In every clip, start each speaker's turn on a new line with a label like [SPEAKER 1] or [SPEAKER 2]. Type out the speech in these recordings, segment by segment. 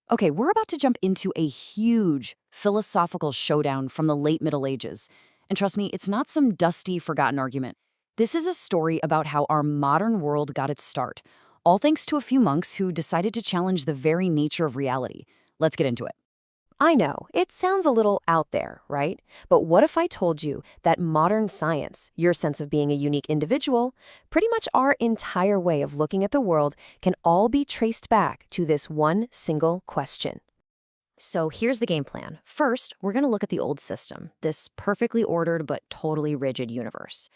[SPEAKER 1] Okay, we're about to jump into a huge philosophical showdown from the late Middle Ages. And trust me, it's not some dusty, forgotten argument. This is a story about how our modern world got its start, all thanks to a few monks who decided to challenge the very nature of reality. Let's get into it.
[SPEAKER 2] I know, it sounds a little out there, right? But what if I told you that modern science, your sense of being a unique individual, pretty much our entire way of looking at the world, can all be traced back to this one single question?
[SPEAKER 1] So here's the game plan. First, we're going to look at the old system, this perfectly ordered but totally rigid universe.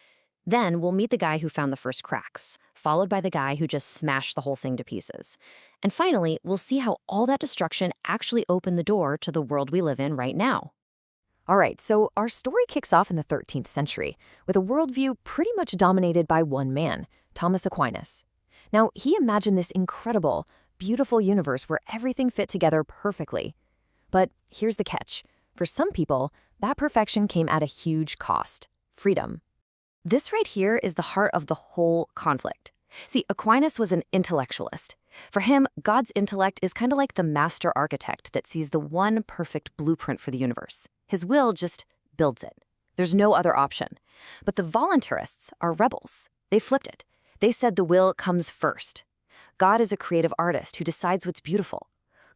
[SPEAKER 1] Then we'll meet the guy who found the first cracks, followed by the guy who just smashed the whole thing to pieces. And finally, we'll see how all that destruction actually opened the door to the world we live in right now.
[SPEAKER 2] All right, so our story kicks off in the 13th century with a worldview pretty much dominated by one man, Thomas Aquinas. Now, he imagined this incredible, beautiful universe where everything fit together perfectly. But here's the catch. For some people, that perfection came at a huge cost: freedom.
[SPEAKER 1] This right here is the heart of the whole conflict. See, Aquinas was an intellectualist. For him, God's intellect is kind of like the master architect that sees the one perfect blueprint for the universe. His will just builds it. There's no other option. But the voluntarists are rebels. They flipped it. They said the will comes first. God is a creative artist who decides what's beautiful.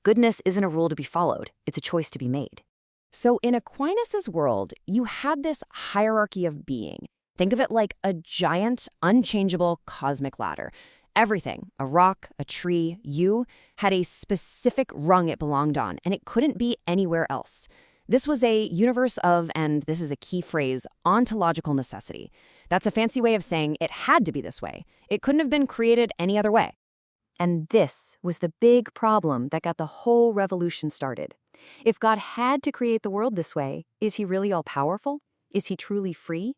[SPEAKER 1] Goodness isn't a rule to be followed. It's a choice to be made.
[SPEAKER 2] So in Aquinas' world, you had this hierarchy of being. Think of it like a giant, unchangeable cosmic ladder. Everything, a rock, a tree, you, had a specific rung it belonged on, and it couldn't be anywhere else. This was a universe of, and this is a key phrase, ontological necessity. That's a fancy way of saying it had to be this way. It couldn't have been created any other way. And this was the big problem that got the whole revolution started. If God had to create the world this way, is he really all-powerful? Is he truly free?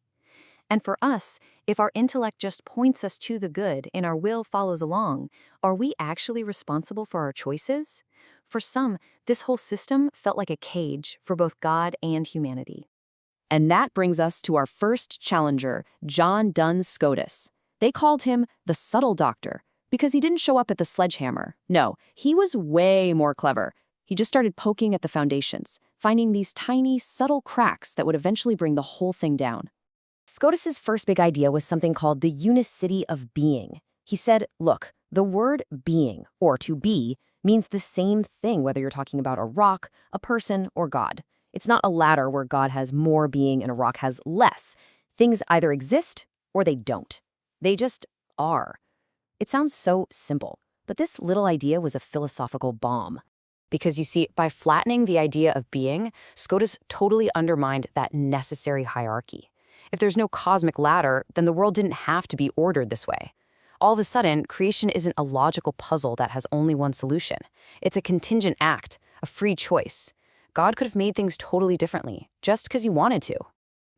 [SPEAKER 2] And for us, if our intellect just points us to the good and our will follows along, are we actually responsible for our choices? For some, this whole system felt like a cage for both God and humanity.
[SPEAKER 1] And that brings us to our first challenger, John Duns Scotus. They called him the subtle doctor because he didn't show up at the sledgehammer. No, he was way more clever. He just started poking at the foundations, finding these tiny, subtle cracks that would eventually bring the whole thing down.
[SPEAKER 2] Scotus's first big idea was something called the unicity of being. He said, look, the word being, or to be, means the same thing whether you're talking about a rock, a person, or God. It's not a ladder where God has more being and a rock has less. Things either exist or they don't. They just are. It sounds so simple, but this little idea was a philosophical bomb. Because you see, by flattening the idea of being, Scotus totally undermined that necessary hierarchy. If there's no cosmic ladder, then the world didn't have to be ordered this way. All of a sudden, creation isn't a logical puzzle that has only one solution. It's a contingent act, a free choice. God could have made things totally differently, just because he wanted to.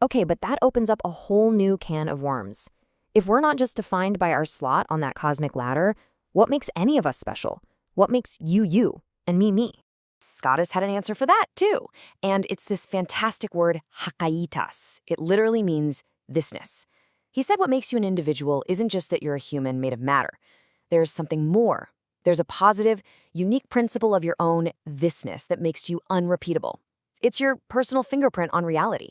[SPEAKER 2] Okay, but that opens up a whole new can of worms. If we're not just defined by our slot on that cosmic ladder, what makes any of us special? What makes you you and me? Scotus had an answer for that, too. And it's this fantastic word, hakaitas. It literally means thisness. He said what makes you an individual isn't just that you're a human made of matter. There's something more. There's a positive, unique principle of your own thisness that makes you unrepeatable. It's your personal fingerprint on reality.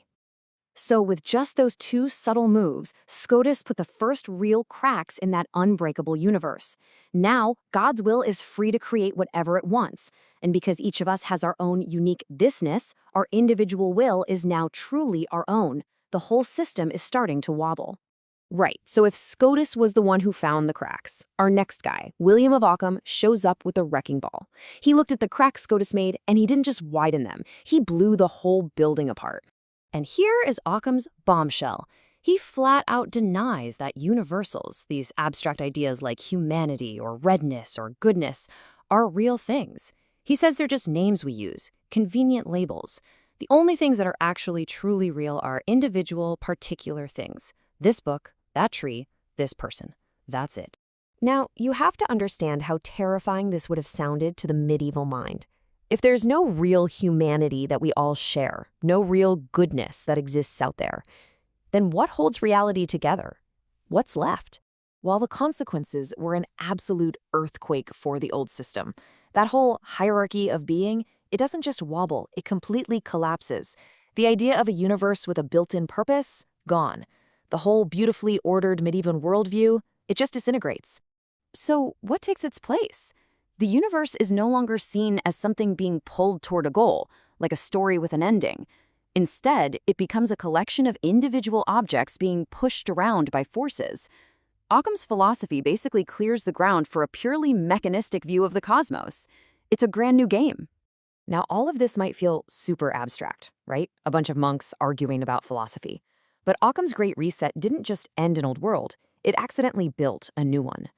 [SPEAKER 2] So with just those two subtle moves, Scotus put the first real cracks in that unbreakable universe. Now, God's will is free to create whatever it wants. And because each of us has our own unique thisness, our individual will is now truly our own. The whole system is starting to wobble. Right, so if Scotus was the one who found the cracks, our next guy, William of Ockham, shows up with a wrecking ball. He looked at the cracks Scotus made, and he didn't just widen them. He blew the whole building apart. And here is Ockham's bombshell. He flat out denies that universals, these abstract ideas like humanity or redness or goodness, are real things. He says they're just names we use, convenient labels. The only things that are actually truly real are individual, particular things. This book, that tree, this person. That's it. Now, you have to understand how terrifying this would have sounded to the medieval mind. If there's no real humanity that we all share, no real goodness that exists out there, then what holds reality together? What's left? While the consequences were an absolute earthquake for the old system, That whole hierarchy of being, it doesn't just wobble, it completely collapses. The idea of a universe with a built-in purpose? Gone. The whole beautifully ordered medieval worldview, it just disintegrates. So what takes its place? The universe is no longer seen as something being pulled toward a goal, like a story with an ending. Instead, it becomes a collection of individual objects being pushed around by forces. Occam's philosophy basically clears the ground for a purely mechanistic view of the cosmos. It's a brand new game. Now, all of this might feel super abstract, right? A bunch of monks arguing about philosophy. But Occam's Great Reset didn't just end an old world, it accidentally built a new one.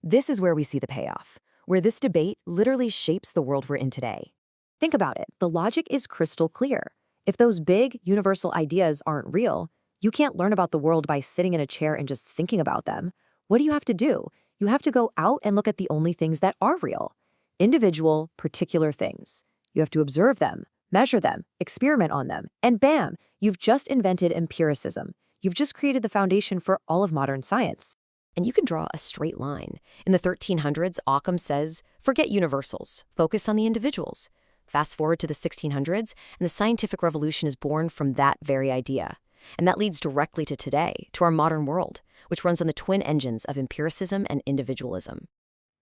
[SPEAKER 2] This is where we see the payoff, where this debate literally shapes the world we're in today. Think about it. The logic is crystal clear. If those big, universal ideas aren't real, you can't learn about the world by sitting in a chair and just thinking about them. What do you have to do? You have to go out and look at the only things that are real. Individual, particular things. You have to observe them, measure them, experiment on them, and bam, you've just invented empiricism. You've just created the foundation for all of modern science. And you can draw a straight line. In the 1300s, Occam says, forget universals, focus on the individuals. Fast forward to the 1600s, and the scientific revolution is born from that very idea. And that leads directly to today, to our modern world, which runs on the twin engines of empiricism and individualism.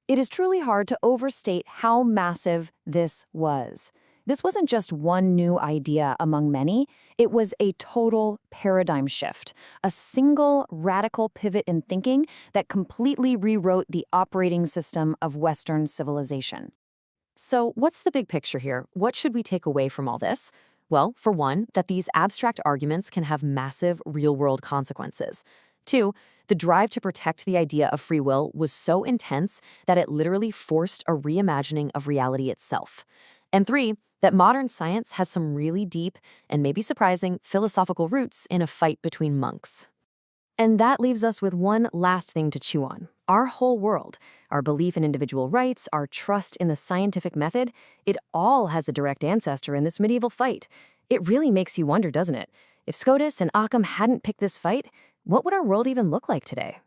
[SPEAKER 2] It is truly hard to overstate how massive this was. This wasn't just one new idea among many, it was a total paradigm shift, a single radical pivot in thinking that completely rewrote the operating system of Western civilization. So what's the big picture here? What should we take away from all this? Well, for one, that these abstract arguments can have massive real-world consequences. Two, the drive to protect the idea of free will was so intense that it literally forced a reimagining of reality itself. And three, that modern science has some really deep and maybe surprising philosophical roots in a fight between monks. And that leaves us with one last thing to chew on. Our whole world, our belief in individual rights, our trust in the scientific method, it all has a direct ancestor in this medieval fight. It really makes you wonder, doesn't it? If Scotus and Ockham hadn't picked this fight, what would our world even look like today?